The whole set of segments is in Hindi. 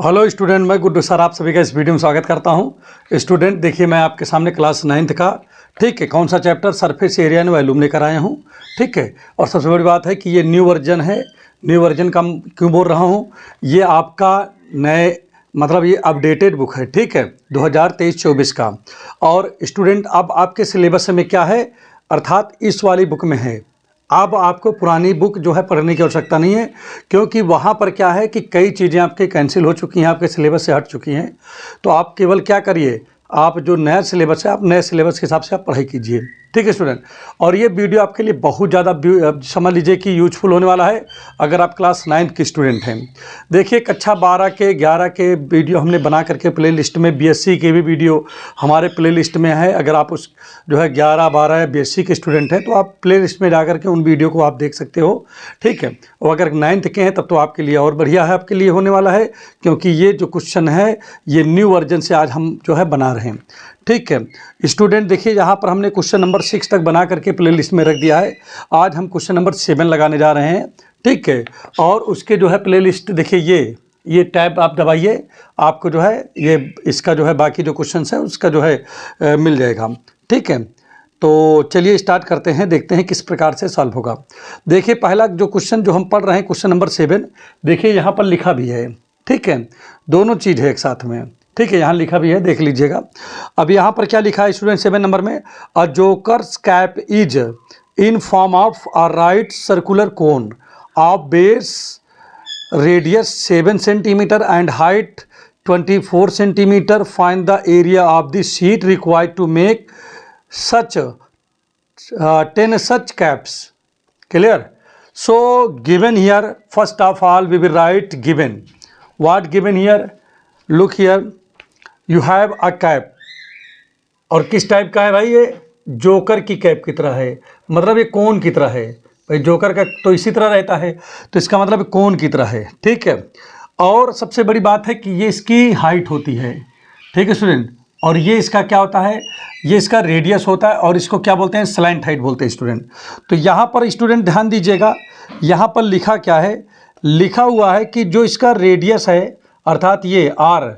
हेलो स्टूडेंट, मैं गुड्डू सर आप सभी का इस वीडियो में स्वागत करता हूं। स्टूडेंट देखिए, मैं आपके सामने क्लास 9th का ठीक है कौन सा chapter surface area and volume लेकर आया हूं। ठीक है, और सबसे बड़ी बात है कि ये न्यू वर्जन है। न्यू वर्जन का क्यों बोल रहा हूं, ये आपका नए मतलब ये अपडेटेड बुक है। ठीक है, 2023-24 का। और स्टूडेंट अब आपके सिलेबस में क्या है, अर्थात इस वाली बुक में है। अब आपको पुरानी बुक जो है पढ़ने की आवश्यकता नहीं है, क्योंकि वहाँ पर क्या है कि कई चीज़ें आपके कैंसिल हो चुकी हैं, आपके सिलेबस से हट चुकी हैं। तो आप केवल क्या करिए, आप जो नया सिलेबस है आप नए सिलेबस के हिसाब से आप पढ़ाई कीजिए। ठीक है स्टूडेंट, और ये वीडियो आपके लिए बहुत ज़्यादा समझ लीजिए कि यूजफुल होने वाला है अगर आप क्लास 9th के स्टूडेंट हैं। देखिए, कक्षा 12 के 11 के वीडियो हमने बना करके प्ले लिस्ट में, BSc के भी वीडियो हमारे प्ले लिस्ट में है। अगर आप उस जो है 11 12 या BSc के स्टूडेंट हैं तो आप प्ले लिस्ट में जा करके उन वीडियो को आप देख सकते हो। ठीक है, और अगर 9th के हैं तब तो आपके लिए और बढ़िया है, आपके लिए होने वाला है, क्योंकि ये जो क्वेश्चन है ये न्यू वर्जन से आज हम जो है बना रहे हैं। ठीक है स्टूडेंट, देखिए यहाँ पर हमने क्वेश्चन नंबर 6 तक बना करके प्ले लिस्ट में रख दिया है। आज हम क्वेश्चन नंबर 7 लगाने जा रहे हैं। ठीक है, और उसके जो है प्ले लिस्ट देखिए, ये टैब आप दबाइए, आपको जो है ये इसका जो है बाकी जो क्वेश्चन है उसका जो है मिल जाएगा। ठीक है, तो चलिए स्टार्ट करते हैं, देखते हैं किस प्रकार से सॉल्व होगा। देखिए, पहला जो क्वेश्चन जो हम पढ़ रहे हैं क्वेश्चन नंबर 7, देखिए यहाँ पर लिखा भी है। ठीक है, दोनों चीज़ है एक साथ में। ठीक है, यहाँ लिखा भी है, देख लीजिएगा। अब यहाँ पर क्या लिखा है स्टूडेंट 7 नंबर में, a joker's cap is in form of a right circular cone of base radius 7 centimetre and height 24 centimetre. Find the area of the sheet required to make such 10 such caps. Clear? So given here, first of all we will write given. What given here? Look here, you have a cap. और किस टाइप का है भाई, ये जोकर की कैप की तरह है, मतलब ये कोन की तरह है। भाई जोकर का तो इसी तरह रहता है, तो इसका मतलब कोन की तरह है। ठीक है, और सबसे बड़ी बात है कि ये इसकी हाइट होती है। ठीक है स्टूडेंट, और ये इसका क्या होता है, ये इसका रेडियस होता है, और इसको क्या बोलते हैं, स्लैंट हाइट बोलते हैं स्टूडेंट। तो यहाँ पर स्टूडेंट ध्यान दीजिएगा, यहाँ पर लिखा क्या है, लिखा हुआ है कि जो इसका रेडियस है अर्थात ये R,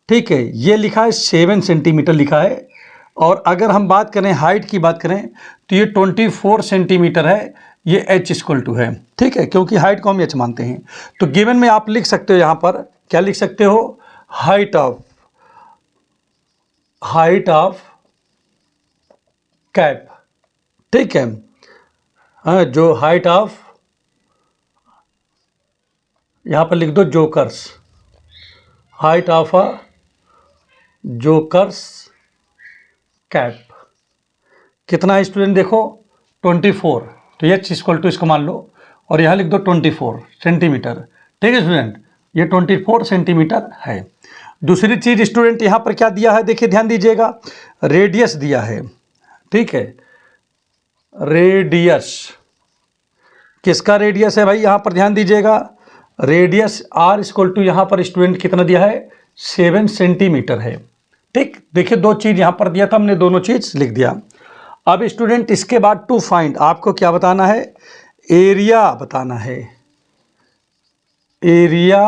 ठीक है, ये लिखा है 7 सेंटीमीटर लिखा है। और अगर हम बात करें हाइट की बात करें तो ये 24 सेंटीमीटर है, ये H= है। ठीक है, क्योंकि हाइट को हम H मानते हैं। तो गिवन में आप लिख सकते हो, यहाँ पर क्या लिख सकते हो, हाइट ऑफ कैप। ठीक है, हाँ, जो हाइट ऑफ, यहां पर लिख दो jokers, height of a joker's cap कितना है स्टूडेंट, देखो 24, तो H= इसको मान लो, और यहां लिख दो 24 सेंटीमीटर। ठीक है स्टूडेंट, ये 24 सेंटीमीटर है। दूसरी चीज स्टूडेंट यहाँ पर क्या दिया है, देखिए ध्यान दीजिएगा, रेडियस दिया है। ठीक है, रेडियस, किसका रेडियस है भाई, यहाँ पर ध्यान दीजिएगा, रेडियस R= यहाँ पर स्टूडेंट कितना दिया है, 7 सेंटीमीटर है। ठीक, देखिए दो चीज़ यहाँ पर दिया था, हमने दोनों चीज़ लिख दिया। अब स्टूडेंट इसके बाद टू फाइंड, आपको क्या बताना है, एरिया बताना है, area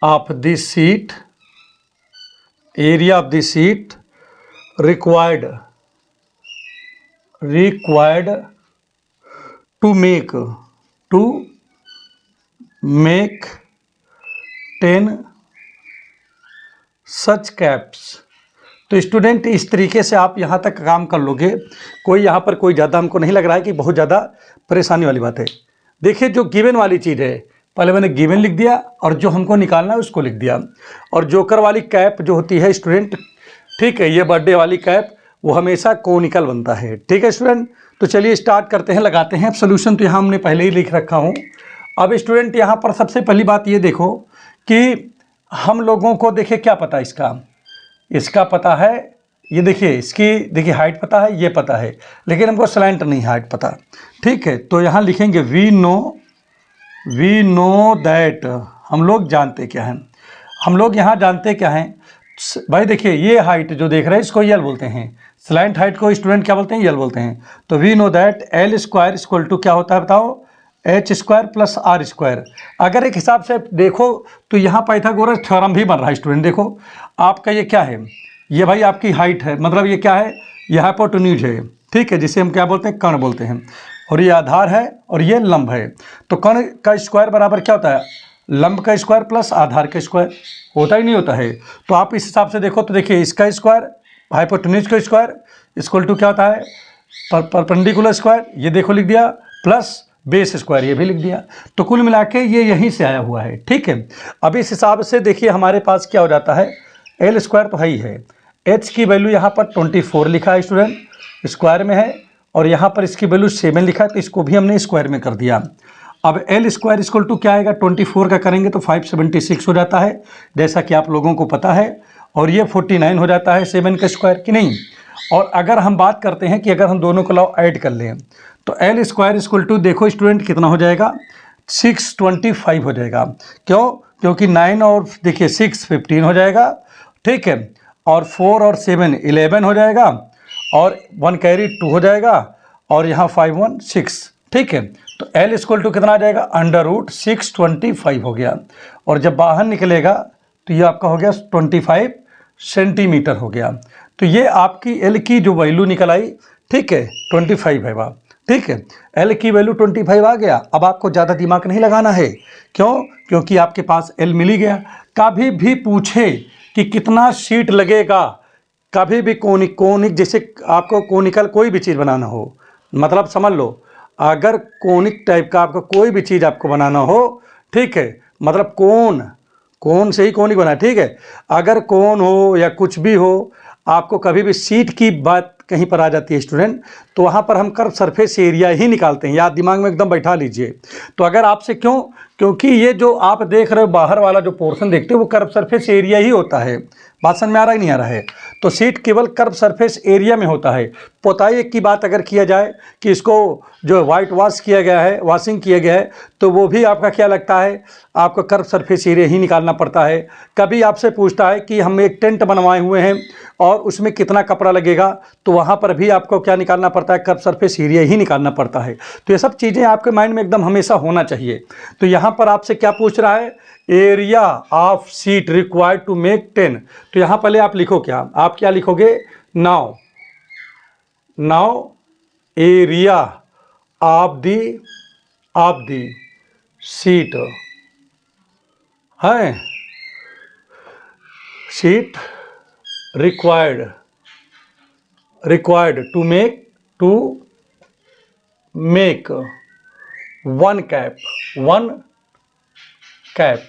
of the sheet, area of the sheet required to make 10 such caps। तो स्टूडेंट इस तरीके से आप यहाँ तक काम कर लोगे। कोई यहाँ पर कोई ज़्यादा हमको नहीं लग रहा है कि बहुत ज़्यादा परेशानी वाली बात है। देखिए, जो गिवन वाली चीज़ है, पहले मैंने गिवन लिख दिया और जो हमको निकालना है उसको लिख दिया। और जोकर वाली कैप जो होती है स्टूडेंट, ठीक है, ये बर्थडे वाली कैप, वो हमेशा कोनिकल बनता है। ठीक है स्टूडेंट, तो चलिए स्टार्ट करते हैं, लगाते हैं। अब सोल्यूशन तो यहाँ हमने पहले ही लिख रखा हूँ। अब स्टूडेंट यहाँ पर सबसे पहली बात ये देखो कि हम लोगों को देखिए क्या पता, इसका पता है, ये देखिए इसकी देखिए हाइट पता है, ये पता है, लेकिन हमको स्लैंट नहीं हाइट पता। ठीक है, तो यहाँ लिखेंगे वी नो दैट, हम लोग जानते क्या हैं, हम लोग यहाँ जानते क्या हैं भाई। देखिए ये हाइट जो देख रहे हैं इसको यल बोलते हैं, स्लैंट हाइट को स्टूडेंट क्या बोलते हैं, यल बोलते हैं। तो वी नो दैट L² क्या होता है बताओ, H square plus R square. अगर एक हिसाब से देखो तो यहाँ पाइथागोरस थ्योरम भी बन रहा है स्टूडेंट। देखो आपका ये क्या है, ये भाई आपकी हाइट है, मतलब ये क्या है, ये हाइपोटेन्यूज है, ठीक है, जिसे हम क्या बोलते हैं, कर्ण बोलते हैं, और ये आधार है और ये लंब है। तो कर्ण का स्क्वायर बराबर क्या होता है, लंब का स्क्वायर प्लस आधार का स्क्वायर, होता ही नहीं होता है। तो आप इस हिसाब से देखो तो देखिए इसका स्क्वायर हाइपोटेन्यूज का स्क्वायर इक्वल टू क्या होता है, परपेंडिकुलर स्क्वायर, ये देखो लिख दिया, प्लस बेस स्क्वायर ये भी लिख दिया। तो कुल मिला के ये यहीं से आया हुआ है, ठीक है। अब इस हिसाब से देखिए हमारे पास क्या हो जाता है, एल स्क्वायर तो है ही है, एच की वैल्यू यहाँ पर 24 लिखा है स्टूडेंट, स्क्वायर में है, और यहाँ पर इसकी वैल्यू 7 लिखा है, तो इसको भी हमने स्क्वायर में कर दिया। अब एल स्क्वायर इक्वल टू क्या आएगा, 24 का करेंगे तो 576 हो जाता है, जैसा कि आप लोगों को पता है, और ये 49 हो जाता है 7 का स्क्वायर, कि नहीं। और अगर हम बात करते हैं कि अगर हम दोनों को लॉ ऐड कर लें तो एल स्क्वायर इक्वल टू देखो स्टूडेंट कितना हो जाएगा, 625 हो जाएगा। क्यों, क्योंकि 9 और देखिए 6 15 हो जाएगा, ठीक है, और 4 और 7 11 हो जाएगा, और 1 कैरी 2 हो जाएगा, और यहाँ 5 1 6, ठीक है। तो L इक्वल टू कितना आ जाएगा, √625 हो गया, और जब बाहर निकलेगा तो ये आपका हो गया 25 सेंटीमीटर हो गया। तो ये आपकी L की जो वैल्यू निकल आई, ठीक है, 25 है वह, ठीक है, L की वैल्यू 25 आ गया। अब आपको ज़्यादा दिमाग नहीं लगाना है, क्यों, क्योंकि आपके पास L मिल ही गया। कभी भी पूछे कि कितना शीट लगेगा, कभी भी कोनिक जैसे आपको कोनिकल कोई भी चीज़ बनाना हो, मतलब समझ लो अगर कोनिक टाइप का आपको कोई भी चीज़ आपको बनाना हो, ठीक है, मतलब कोन से ही कोनिक बना, ठीक है, अगर कोन हो या कुछ भी हो, आपको कभी भी सीट की बात कहीं पर आ जाती है स्टूडेंट, तो वहाँ पर हम कर्व सरफेस एरिया ही निकालते हैं, याद दिमाग में एकदम बैठा लीजिए। तो अगर आपसे क्योंकि ये जो आप देख रहे हो बाहर वाला जो पोर्शन देखते हो वो कर्व सरफेस एरिया ही होता है, बात समझ में आ रहा ही नहीं आ रहा है। तो सीट केवल कर्व सरफेस एरिया में होता है। पोताई की बात अगर किया जाए कि इसको जो वाइट वॉश किया गया है, वॉशिंग किया गया है, तो वो भी आपका क्या लगता है, आपको कर्व सरफेस एरिया ही निकालना पड़ता है। कभी आपसे पूछता है कि हम एक टेंट बनवाए हुए हैं और उसमें कितना कपड़ा लगेगा, तो वहाँ पर भी आपको क्या निकालना पड़ता है, कर्व सरफेस एरिया ही निकालना पड़ता है। तो ये सब चीज़ें आपके माइंड में एकदम हमेशा होना चाहिए। तो यहाँ पर आपसे क्या पूछ रहा है, area of sheet required to make 10। तो यहाँ पहले आप लिखो क्या, आप क्या लिखोगे, now area of the sheet है, sheet required to make one cap,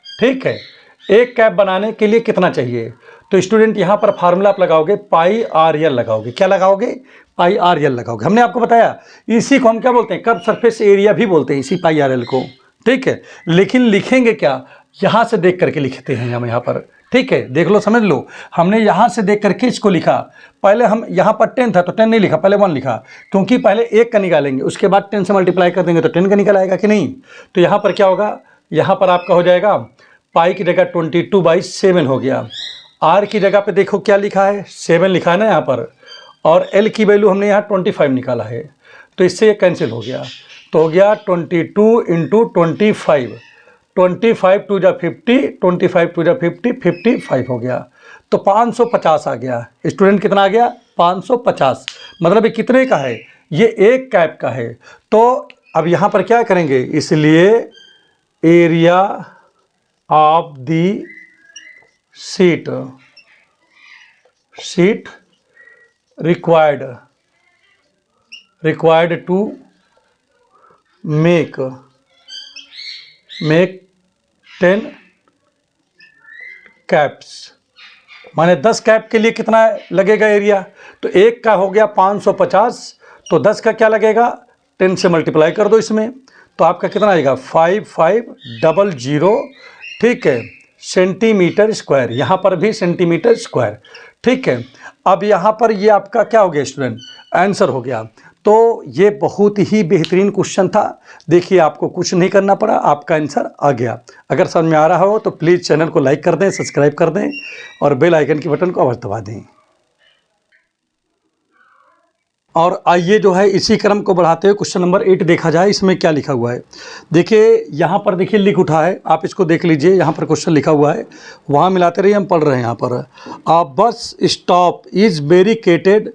ठीक है। एक कैप बनाने के लिए कितना चाहिए, तो स्टूडेंट यहाँ पर फार्मूला आप लगाओगे, पाई आर एल लगाओगे, क्या लगाओगे, पाई आर एल लगाओगे। हमने आपको बताया इसी को हम क्या बोलते हैं, कर्व सरफेस एरिया भी बोलते हैं, इसी पाई आर एल को, ठीक है। लेकिन लिखेंगे क्या, यहाँ से देख करके लिखते हैं हम यहाँ पर, ठीक है, देख लो समझ लो, हमने यहाँ से देख करके इसको लिखा। पहले हम यहाँ पर 10 था तो 10 नहीं लिखा, पहले 1 लिखा, क्योंकि पहले 1 का निकालेंगे, उसके बाद 10 से मल्टीप्लाई कर देंगे तो 10 का निकल आएगा कि नहीं। तो यहाँ पर क्या होगा, यहाँ पर आपका हो जाएगा पाई की जगह 22/7 हो गया, आर की जगह पे देखो क्या लिखा है, 7 लिखा है ना यहाँ पर, और एल की वैल्यू हमने यहाँ 25 निकाला है, तो इससे ये कैंसिल हो गया। तो हो गया 22 × 25, 25 2 जा 50, 25 2 जा 50, 55 हो गया, तो 550 आ गया। स्टूडेंट कितना आ गया, 550, मतलब ये कितने का है, ये एक कैप का है। तो अब यहाँ पर क्या करेंगे, इसलिए area of the sheet required to make 10 caps, माने 10 कैप के लिए कितना लगेगा एरिया, तो एक का हो गया 550, तो 10 का क्या लगेगा, 10 से मल्टीप्लाई कर दो इसमें, तो आपका कितना आएगा 5500, ठीक है, सेंटीमीटर स्क्वायर, यहाँ पर भी सेंटीमीटर स्क्वायर, ठीक है। अब यहाँ पर ये आपका क्या हो गया स्टूडेंट, आंसर हो गया। तो ये बहुत ही बेहतरीन क्वेश्चन था, देखिए आपको कुछ नहीं करना पड़ा, आपका आंसर आ गया। अगर समझ में आ रहा हो तो प्लीज़ चैनल को लाइक कर दें, सब्सक्राइब कर दें, और बेल आइकन की बटन को अवश्य दबा दें। और आइए जो है इसी क्रम को बढ़ाते हुए क्वेश्चन नंबर 8 देखा जाए, इसमें क्या लिखा हुआ है। देखिए यहाँ पर देखिए लिख उठा है, आप इसको देख लीजिए, यहाँ पर क्वेश्चन लिखा हुआ है, वहाँ मिलाते रहिए, हम पढ़ रहे हैं। यहाँ पर a bus stop is barricaded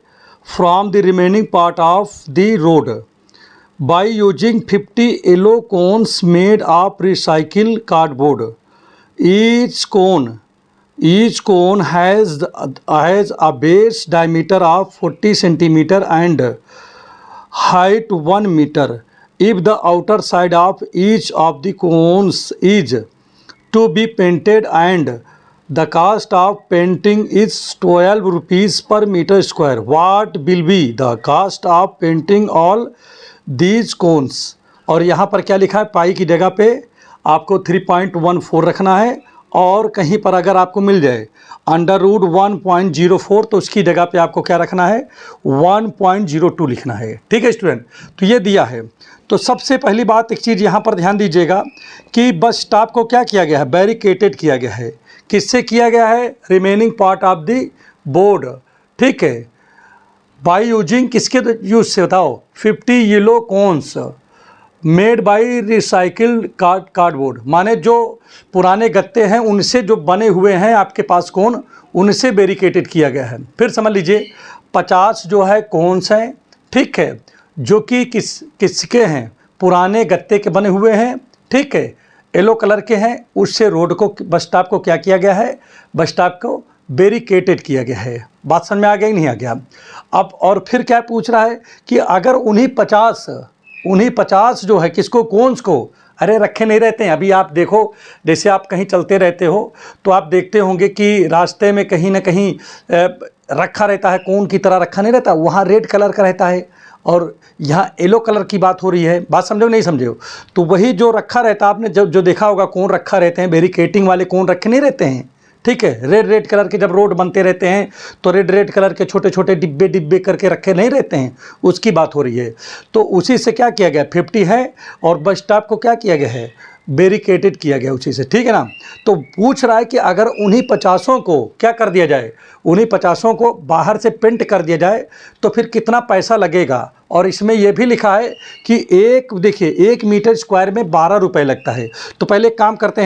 from the remaining part of the road by using 50 yellow cones made of recycle cardboard. Each cone has a base diameter of 40 centimeter and height 1 meter. If the outer side of each of the cones is to be painted and the cost of painting is 12 rupees per meter square, what will be the cost of painting all these cones? और यहाँ पर क्या लिखा है, पाई की जगह पे आपको 3.14 रखना है, और कहीं पर अगर आपको मिल जाए √1.04 तो उसकी जगह पे आपको क्या रखना है, 1.02 लिखना है। ठीक है स्टूडेंट, तो ये दिया है। तो सबसे पहली बात एक चीज़ यहाँ पर ध्यान दीजिएगा कि बस स्टॉप को क्या किया गया है, बैरिकेटेड किया गया है। किससे किया गया है, remaining part of the board. ठीक है, बाई यूजिंग, किसके यूज से बताओ, 50 yellow cones made by recycled cardboard, माने जो पुराने गत्ते हैं उनसे जो बने हुए हैं आपके पास कोन, उनसे बैरिकेटेड किया गया है। फिर समझ लीजिए 50 जो है कोन्स हैं, ठीक है, जो कि किसके हैं, पुराने गत्ते के बने हुए हैं। ठीक है, येलो कलर के हैं, उससे रोड को, बस स्टॉप को क्या किया गया है, बस स्टॉप को बैरिकेटेड किया गया है। बात समझ में आ गया ही नहीं आ गया। अब और फिर क्या पूछ रहा है कि अगर उन्हीं 50 जो है किसको, कोन्स को, अरे रखे नहीं रहते हैं। अभी आप देखो, जैसे आप कहीं चलते रहते हो तो आप देखते होंगे कि रास्ते में कहीं ना कहीं रखा रहता है, कोन की तरह रखा नहीं रहता, वहाँ रेड कलर का रहता है और यहाँ येलो कलर की बात हो रही है। बात समझो नहीं समझे हो, तो वही जो रखा रहता है, आपने जो देखा होगा कोन रखा रहते हैं, बैरिकेटिंग वाले कोन रखे नहीं रहते हैं। ठीक है, रेड कलर के जब रोड बनते रहते हैं तो रेड कलर के छोटे छोटे डिब्बे करके रखे नहीं रहते हैं, उसकी बात हो रही है। तो उसी से क्या किया गया, 50 है और बस स्टॉप को क्या किया गया है, बैरिकेटेड किया गया उसी से। ठीक है ना, तो पूछ रहा है कि अगर उन्हीं 50 को क्या कर दिया जाए, उन्हीं 50 को बाहर से पेंट कर दिया जाए तो फिर कितना पैसा लगेगा। और इसमें यह भी लिखा है कि देखिए 1 मीटर स्क्वायर में 12 रुपये लगता है। तो पहले एक काम करते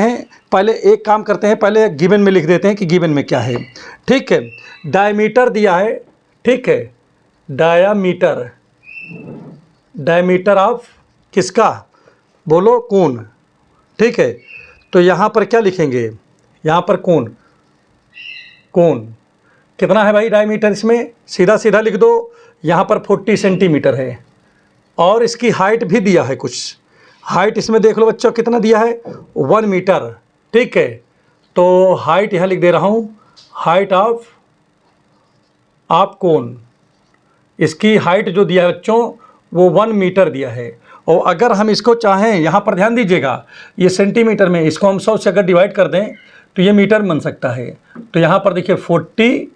हैं, पहले गिवन में लिख देते हैं कि गिवन में क्या है। ठीक है, डायमीटर दिया है, ठीक है, डायमीटर ऑफ किसका, बोलो, कोन। ठीक है, तो यहाँ पर क्या लिखेंगे, यहाँ पर कोन कितना है भाई डायमीटर, इसमें सीधा लिख दो, यहाँ पर 40 सेंटीमीटर है और इसकी हाइट भी दिया है कुछ। हाइट इसमें देख लो बच्चों कितना दिया है, 1 मीटर। ठीक है, तो हाइट यहाँ लिख दे रहा हूँ, हाइट ऑफ कोन, इसकी हाइट जो दिया है बच्चों वो 1 मीटर दिया है। और अगर हम इसको चाहें, यहाँ पर ध्यान दीजिएगा, ये सेंटीमीटर में, इसको हम 100 से अगर डिवाइड कर दें तो ये मीटर बन सकता है। तो यहाँ पर देखिए 40,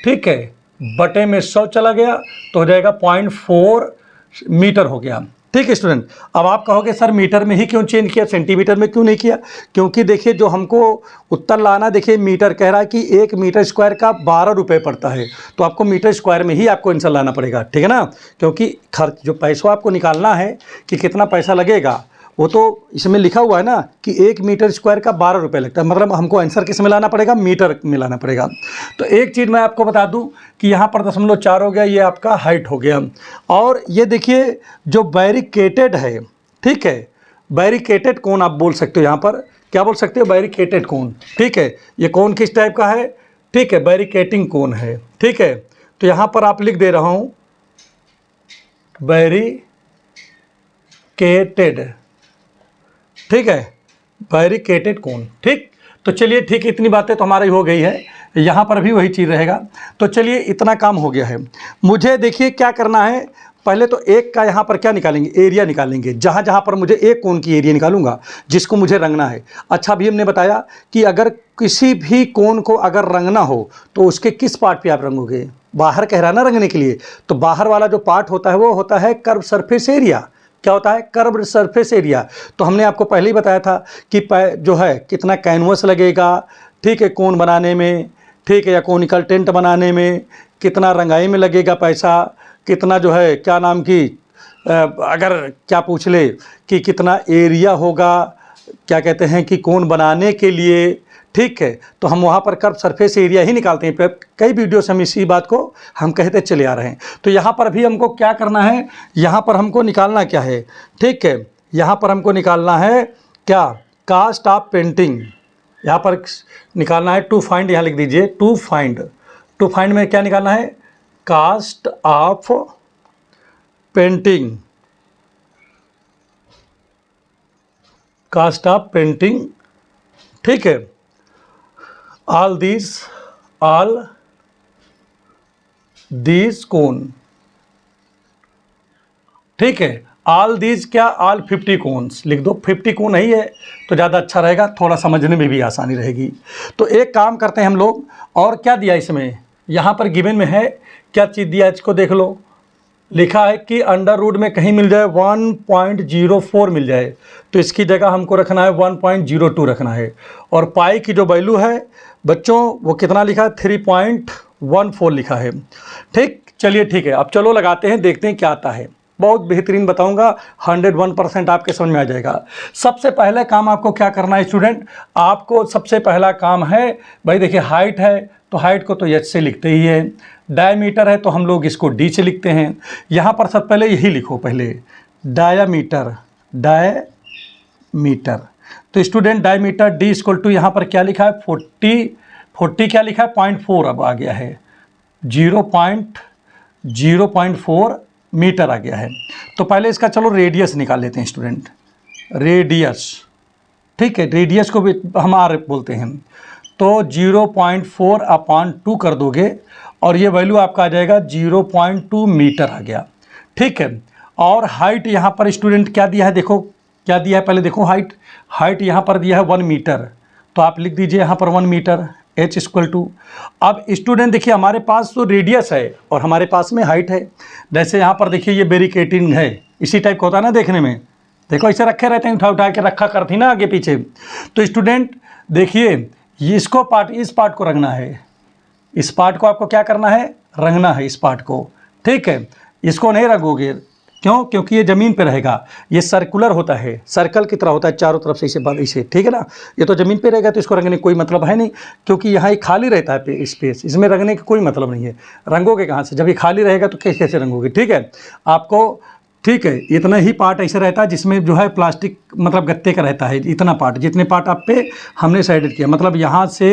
ठीक है, बटे में 100 चला गया तो हो जाएगा 0.4 मीटर हो गया। ठीक है स्टूडेंट, अब आप कहोगे सर मीटर में ही क्यों चेंज किया, सेंटीमीटर में क्यों नहीं किया? क्योंकि देखिए जो हमको उत्तर लाना, देखिए मीटर कह रहा है कि 1 मीटर स्क्वायर का 12 रुपये पड़ता है, तो आपको मीटर स्क्वायर में ही आपको आंसर लाना पड़ेगा। ठीक है ना, क्योंकि खर्च जो पैसा आपको निकालना है कि कितना पैसा लगेगा, वो तो इसमें लिखा हुआ है ना कि 1 मीटर स्क्वायर का 12 रुपये लगता है, मतलब हमको आंसर किस में लाना पड़ेगा, मीटर में लाना पड़ेगा। तो एक चीज़ मैं आपको बता दूं कि यहाँ पर 0.4 हो गया, ये आपका हाइट हो गया। और ये देखिए जो बैरिकेटेड है, ठीक है, बैरिकेटेड कोन आप बोल सकते हो, यहाँ पर क्या बोल सकते हो, बैरिकेटेड कोन। ठीक है, ये कोन किस टाइप का है, ठीक है, बैरिकेटिंग कोन है। ठीक है, तो यहाँ पर आप लिख दे रहा हूँ बैरिकेटेड, ठीक है, बैरिकेटेड कोन। ठीक, तो चलिए ठीक, इतनी बातें तो हमारी हो गई है, यहाँ पर भी वही चीज़ रहेगा। तो चलिए इतना काम हो गया है। मुझे देखिए क्या करना है, पहले तो एक का यहाँ पर क्या निकालेंगे, एरिया निकालेंगे। जहाँ जहाँ पर मुझे एक कोन की एरिया निकालूंगा जिसको मुझे रंगना है। अच्छा, अभी हमने बताया कि अगर किसी भी कोन को अगर रंगना हो तो उसके किस पार्ट पे आप रंगोगे, बाहर कह रहा ना रंगने के लिए, तो बाहर वाला जो पार्ट होता है वो होता है कर्व सरफेस एरिया। क्या होता है, कर्व सरफेस एरिया। तो हमने आपको पहले ही बताया था कि जो है कितना कैनवस लगेगा, ठीक है, कोन बनाने में, ठीक है, या कोनिकल टेंट बनाने में कितना रंगाई में लगेगा पैसा, कितना जो है क्या नाम की अगर क्या पूछ ले कि कितना एरिया होगा, क्या कहते हैं कि कोण बनाने के लिए, ठीक है, तो हम वहाँ पर कर्व सरफेस एरिया ही निकालते हैं। कई वीडियो से हम इसी बात को हम कहते चले आ रहे हैं। तो यहाँ पर भी हमको क्या करना है, यहाँ पर हमको निकालना क्या है, ठीक है, यहाँ पर हमको निकालना है क्या, कास्ट ऑफ पेंटिंग, यहाँ पर निकालना है टू फाइंड, यहाँ लिख दीजिए टू फाइंड में क्या निकालना है, cost of painting, cost of painting, ठीक है, ऑल दीज कोन, ठीक है, ऑल दीज क्या, ऑल 50 कोन्स लिख दो, 50 कोन नहीं है तो ज़्यादा अच्छा रहेगा, थोड़ा समझने में भी आसानी रहेगी। तो एक काम करते हैं हम लोग, और क्या दिया इसमें, यहाँ पर गिवन में है क्या चीज़ दिया, इसको देख लो, लिखा है कि अंडर रूट में कहीं मिल जाए 1.04 मिल जाए, तो इसकी जगह हमको रखना है 1.02 रखना है। और पाई की जो वैल्यू है बच्चों वो कितना लिखा है, 3.14 लिखा है। ठीक, चलिए ठीक है, अब चलो लगाते हैं, देखते हैं क्या आता है। बहुत बेहतरीन बताऊंगा, 101% आपके समझ में आ जाएगा। सबसे पहले काम आपको क्या करना है स्टूडेंट, आपको सबसे पहला काम है भाई, देखिए हाइट है तो हाइट को तो एच से लिखते ही है, डायमीटर है तो हम लोग इसको डी से लिखते हैं। यहाँ पर सबसे पहले यही लिखो, पहले डायमीटर, तो student diameter D equal to यहाँ पर क्या लिखा है 40 क्या लिखा है 0.4, अब आ गया है 0.4 मीटर आ गया है। तो पहले इसका चलो रेडियस निकाल लेते हैं स्टूडेंट, रेडियस, ठीक है, रेडियस को भी हम आर बोलते हैं। तो 0.4/2 कर दोगे और ये वैल्यू आपका आ जाएगा 0.2 मीटर आ गया, ठीक है। और हाइट यहाँ पर स्टूडेंट क्या दिया है, देखो क्या दिया है, पहले देखो हाइट यहाँ पर दिया है 1 मीटर, तो आप लिख दीजिए यहाँ पर 1 मीटर, h इक्वल टू, अब स्टूडेंट देखिए हमारे पास तो रेडियस है और हमारे पास में हाइट है। जैसे यहाँ पर देखिए ये बैरिकेडिंग है, इसी टाइप का होता है ना देखने में, देखो ऐसे रखे रहते हैं, उठा के रखा करती ना आगे पीछे। तो स्टूडेंट देखिए इसको इस पार्ट को रंगना है, इस पार्ट को आपको क्या करना है, रंगना है इस पार्ट को, ठीक है। इसको नहीं रंगोगे, क्यों, क्योंकि ये ज़मीन पे रहेगा, ये सर्कुलर होता है, सर्कल की तरह होता है चारों तरफ से इसे बंद, इसे, ठीक है ना, ये तो ज़मीन पे रहेगा तो इसको रंगने का कोई मतलब है नहीं, क्योंकि यहाँ ये खाली रहता है स्पेस, इसमें रंगने का कोई मतलब नहीं है। रंगोगे कहाँ से, जब ये खाली रहेगा तो कैसे रंगोगे, ठीक है आपको, ठीक है। इतना ही पार्ट ऐसे रहता है जिसमें जो है प्लास्टिक मतलब गत्ते का रहता है, इतना पार्ट, जितने पार्ट आप पे हमने साइडेड किया, मतलब यहाँ से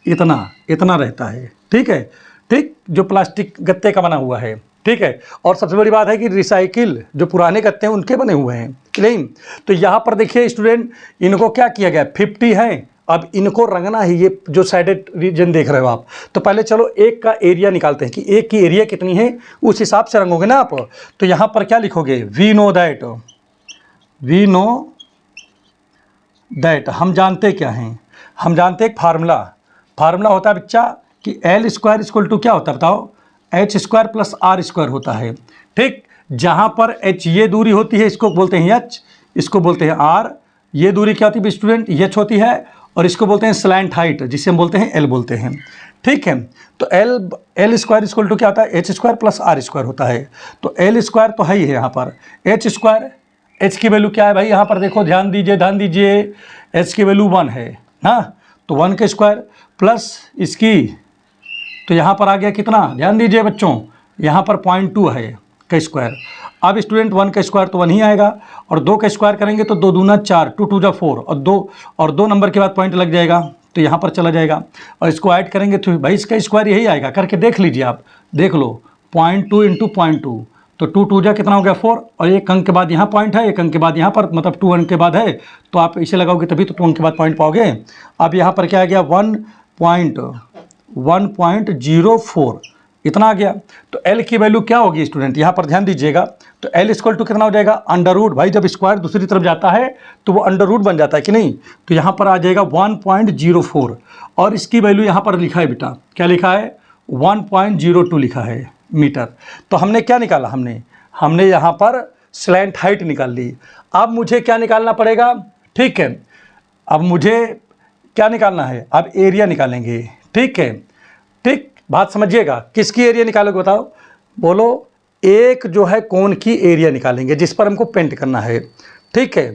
इतना रहता है, ठीक है, ठीक, जो प्लास्टिक गत्ते का बना हुआ है, ठीक है। और सबसे बड़ी बात है कि रिसाइकिल जो पुराने गत्ते हैं उनके बने हुए हैं, क्लीन। तो यहाँ पर देखिए स्टूडेंट, इनको क्या किया गया, 50 है, अब इनको रंगना है, ये जो साइडेड रीजन देख रहे हो आप। तो पहले चलो एक का एरिया निकालते हैं कि एक की एरिया कितनी है, उस हिसाब से रंगोगे ना आप। तो यहाँ पर क्या लिखोगे, वी नो दैट, हम जानते क्या हैं, हम जानते एक फार्मूला होता है बच्चा कि L स्क्वायर इक्वल टू क्या होता है बताओ, H square plus R square होता है, ठीक। जहाँ पर H ये दूरी होती है इसको बोलते हैं H, इसको बोलते हैं R, ये दूरी क्या होती है स्टूडेंट, H होती है, और इसको बोलते हैं स्लैंट हाइट, जिसे हम बोलते हैं L बोलते हैं, ठीक है। तो L स्क्वायर इक्वल टू क्या होता है, H square plus R square होता है। तो L स्क्वायर तो है ही है यहाँ पर, H स्क्वायर, H की वैल्यू क्या है भाई, यहाँ पर देखो ध्यान दीजिए, H की वैल्यू 1 है ना, तो 1 का स्क्वायर प्लस इसकी, तो यहाँ पर आ गया कितना, ध्यान दीजिए बच्चों, यहाँ पर 0.2 है का स्क्वायर। अब स्टूडेंट 1 का स्क्वायर तो 1 ही आएगा, और 2 का स्क्वायर करेंगे तो 2 दूना 4, 2 2 जा 4, और 2 नंबर के बाद पॉइंट लग जाएगा तो यहाँ पर चला जाएगा, और इसको ऐड करेंगे तो भाई इसका स्क्वायर यही आएगा, करके देख लीजिए आप, देख लो 0.2 इंटू 0.2, तो 2 2 जा कितना हो गया 4, और एक अंक के बाद यहाँ पॉइंट है, एक अंक के बाद यहाँ पर, मतलब 2 अंक के बाद है, तो आप इसे लगाओगे तभी तो 2 अंक के बाद पॉइंट पाओगे। अब यहाँ पर क्या आ गया 1.04 इतना आ गया। तो L की वैल्यू क्या होगी स्टूडेंट, यहाँ पर ध्यान दीजिएगा, तो L इक्वल टू कितना हो जाएगा, अंडर रूट, भाई जब स्क्वायर दूसरी तरफ जाता है तो वो अंडर रूट बन जाता है कि नहीं, तो यहाँ पर आ जाएगा 1.04, और इसकी वैल्यू यहाँ पर लिखा है बेटा, क्या लिखा है 1.02 लिखा है मीटर। तो हमने क्या निकाला, हमने यहाँ पर स्लैंट हाइट निकाल ली। अब मुझे क्या निकालना पड़ेगा, ठीक है, अब मुझे क्या निकालना है, अब एरिया निकालेंगे, ठीक है, ठीक, बात समझिएगा, किसकी एरिया निकालोगे बताओ, बोलो, एक जो है कोन की एरिया निकालेंगे जिस पर हमको पेंट करना है, ठीक है।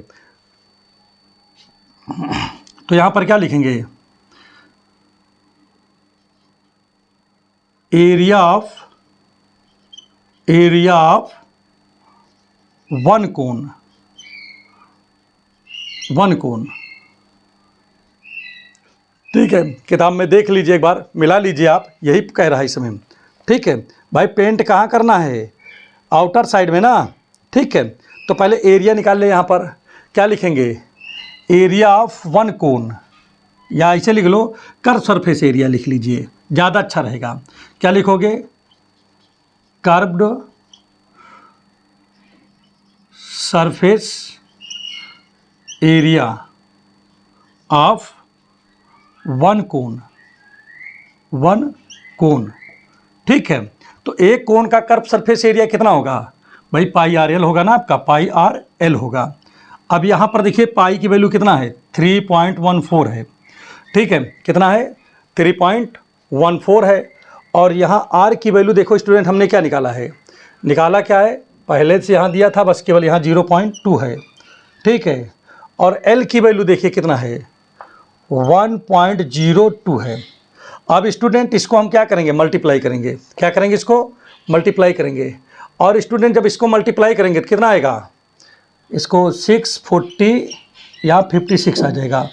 तो यहां पर क्या लिखेंगे, एरिया ऑफ वन कोन, ठीक है। किताब में देख लीजिए एक बार, मिला लीजिए आप, यही कह रहा है इसमें, ठीक है। भाई पेंट कहाँ करना है, आउटर साइड में ना, ठीक है। तो पहले एरिया निकाल ले, यहाँ पर क्या लिखेंगे, एरिया ऑफ वन कोन, या ऐसे लिख लो कर्व सरफेस एरिया लिख लीजिए, ज़्यादा अच्छा रहेगा। क्या लिखोगे, curved surface area of one कोन, ठीक है। तो एक कोन का कर्व सरफेस एरिया कितना होगा भाई, पाई आर एल होगा ना आपका, पाई आर एल होगा। अब यहाँ पर देखिए पाई की वैल्यू कितना है, 3.14 है, ठीक है। कितना है, 3.14 है। और यहाँ आर की वैल्यू देखो स्टूडेंट, हमने क्या निकाला है, निकाला क्या है, पहले से यहाँ दिया था, बस केवल यहाँ 0.2 है, ठीक है। और एल की वैल्यू देखिए कितना है, 1.02 है। अब स्टूडेंट इसको हम क्या करेंगे, मल्टीप्लाई करेंगे, क्या करेंगे, इसको मल्टीप्लाई करेंगे। और स्टूडेंट जब इसको मल्टीप्लाई करेंगे तो कितना आएगा, इसको 640 यहाँ 56 आ जाएगा।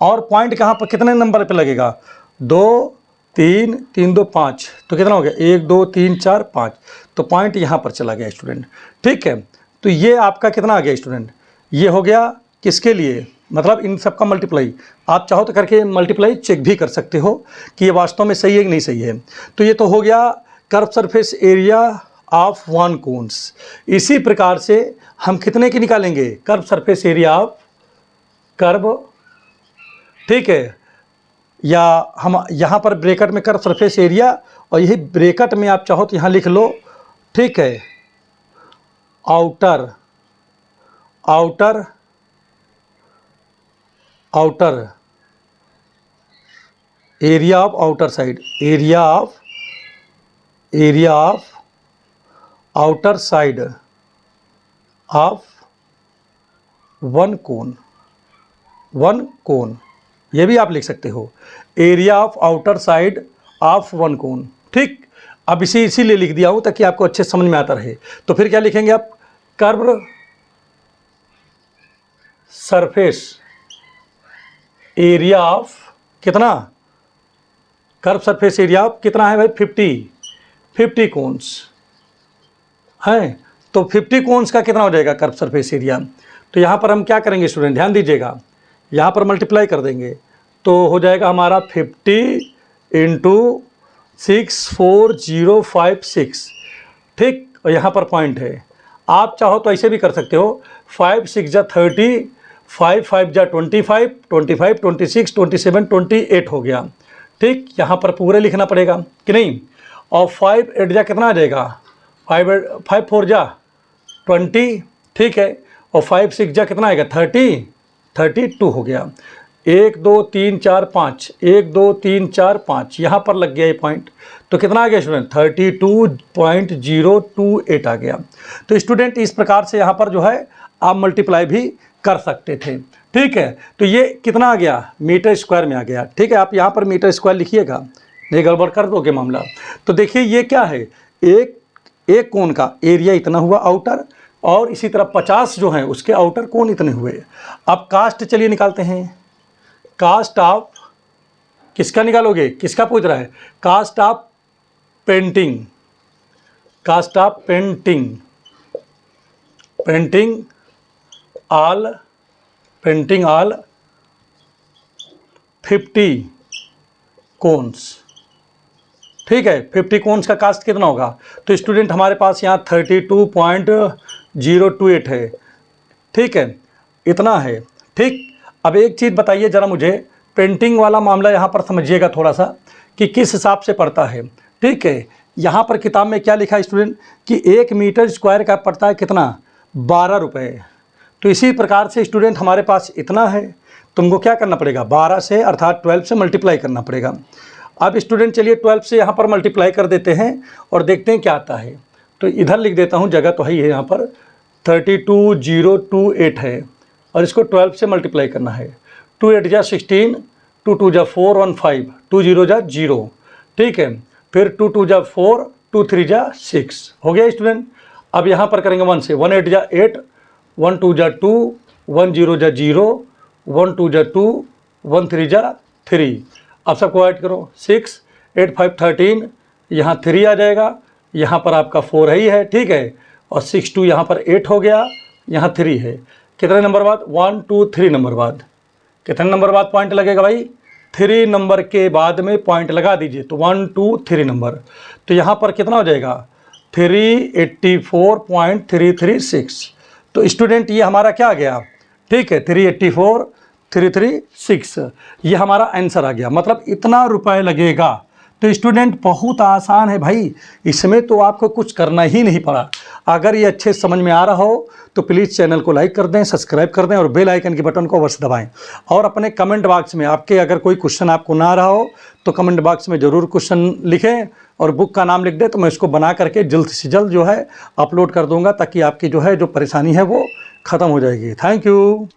और पॉइंट कहाँ पर कितने नंबर पे लगेगा, 2 3 3 2 5, तो कितना हो गया, 1 2 3 4 5, तो पॉइंट यहाँ पर चला गया स्टूडेंट, ठीक है। तो ये आपका कितना आ गया स्टूडेंट, ये हो गया किसके लिए, मतलब इन सब का मल्टीप्लाई। आप चाहो तो करके मल्टीप्लाई चेक भी कर सकते हो कि ये वास्तव में सही है कि नहीं सही है। तो ये तो हो गया curve surface area of one cones. इसी प्रकार से हम कितने की निकालेंगे, curve surface area of curve, ठीक है। या हम यहाँ पर ब्रैकेट में कर्व सरफेस एरिया, और यही ब्रैकेट में आप चाहो तो यहाँ लिख लो, ठीक है, outer area of outer side, area of outer side of one कोन, ये भी आप लिख सकते हो, area of outer side of one कोन, ठीक। अब इसीलिए लिख दिया हूँ ताकि आपको अच्छे समझ में आता रहे। तो फिर क्या लिखेंगे आप, कर्व सरफेस एरिया ऑफ कितना, कर्व सरफेस एरिया ऑफ कितना है भाई, 50 कोन्स है। तो 50 कोन्स का कितना हो जाएगा कर्व सरफेस एरिया। तो यहाँ पर हम क्या करेंगे स्टूडेंट, ध्यान दीजिएगा, यहाँ पर मल्टीप्लाई कर देंगे तो हो जाएगा हमारा 50 × 64056, ठीक। और यहाँ पर पॉइंट है, आप चाहो तो ऐसे भी कर सकते हो, 5 6 जा 30, 5 5 जा 25, 25 26 27 28 हो गया, ठीक। यहाँ पर पूरे लिखना पड़ेगा कि नहीं। और 5 8 जा कितना आ जाएगा, 5 4 जा 20, ठीक है। और 5 6 जा कितना आएगा, 32 हो गया। 1 2 3 4 5, 1 2 3 4 5, यहाँ पर लग गया ये पॉइंट। तो कितना आ गया स्टूडेंट, 32.028 आ गया। तो स्टूडेंट इस प्रकार से यहाँ पर जो है आप मल्टीप्लाई भी कर सकते थे, ठीक है। तो ये कितना आ गया, मीटर स्क्वायर में आ गया, ठीक है। आप यहाँ पर मीटर स्क्वायर लिखिएगा, नहीं गड़बड़ कर दोगे मामला। तो देखिए ये क्या है, एक कोन का एरिया इतना हुआ आउटर, और इसी तरह 50 जो हैं उसके आउटर कोन इतने हुए। अब कास्ट चलिए निकालते हैं, कास्ट ऑफ किसका निकालोगे, किसका पूछ रहा है, cost of painting, painting all 50 cones, ठीक है। 50 कोन्स का कास्ट कितना होगा, तो स्टूडेंट हमारे पास यहाँ 32.028 है, ठीक है, इतना है, ठीक। अब एक चीज़ बताइए ज़रा मुझे, पेंटिंग वाला मामला यहाँ पर समझिएगा थोड़ा सा कि किस हिसाब से पड़ता है, ठीक है। यहाँ पर किताब में क्या लिखा है स्टूडेंट कि 1 मीटर स्क्वायर का पड़ता है कितना, 12 रुपये। तो इसी प्रकार से स्टूडेंट हमारे पास इतना है, तुमको क्या करना पड़ेगा, 12 से अर्थात 12 से मल्टीप्लाई करना पड़ेगा। अब स्टूडेंट चलिए 12 से यहाँ पर मल्टीप्लाई कर देते हैं और देखते हैं क्या आता है। तो इधर लिख देता हूँ, जगह तो है ही है यहाँ पर, 32028 है और इसको 12 से मल्टीप्लाई करना है। 2 8 जा 16, 2 2 जा 4 1 5, 2 0 जा 0, ठीक है। फिर 2 2 जा 4, 2 3 जा 6, हो गया स्टूडेंट। अब यहाँ पर करेंगे 1 से, 1 8 जा 8, 1 2 जा 2, 1 0 जा 0, 1 2 जा 2, 1 3 जा 3। अब सबको ऐड करो, 6 8 5 13, यहाँ 3 आ जाएगा, यहाँ पर आपका 4 ही है, ठीक है। और 6 2 यहाँ पर 8 हो गया, यहाँ 3 है। कितने नंबर बाद? 1 2 3 नंबर बाद। कितने नंबर बाद पॉइंट लगेगा भाई? 3 नंबर के बाद में पॉइंट लगा दीजिए, तो 1 2 3 नंबर। तो यहाँ पर कितना हो जाएगा? 384.336। तो स्टूडेंट ये हमारा क्या आ गया? ठीक है, 384.336 ये हमारा आंसर आ गया। मतलब इतना रुपए लगेगा। तो स्टूडेंट बहुत आसान है भाई, इसमें तो आपको कुछ करना ही नहीं पड़ा। अगर ये अच्छे समझ में आ रहा हो तो प्लीज़ चैनल को लाइक कर दें, सब्सक्राइब कर दें और बेल आइकन के बटन को अवश्य दबाएं। और अपने कमेंट बॉक्स में आपके अगर कोई क्वेश्चन आपको ना आ रहा हो तो कमेंट बॉक्स में ज़रूर क्वेश्चन लिखें और बुक का नाम लिख दें, तो मैं इसको बना करके जल्द से जल्द जो है अपलोड कर दूँगा, ताकि आपकी जो है जो परेशानी है वो ख़त्म हो जाएगी। Thank you.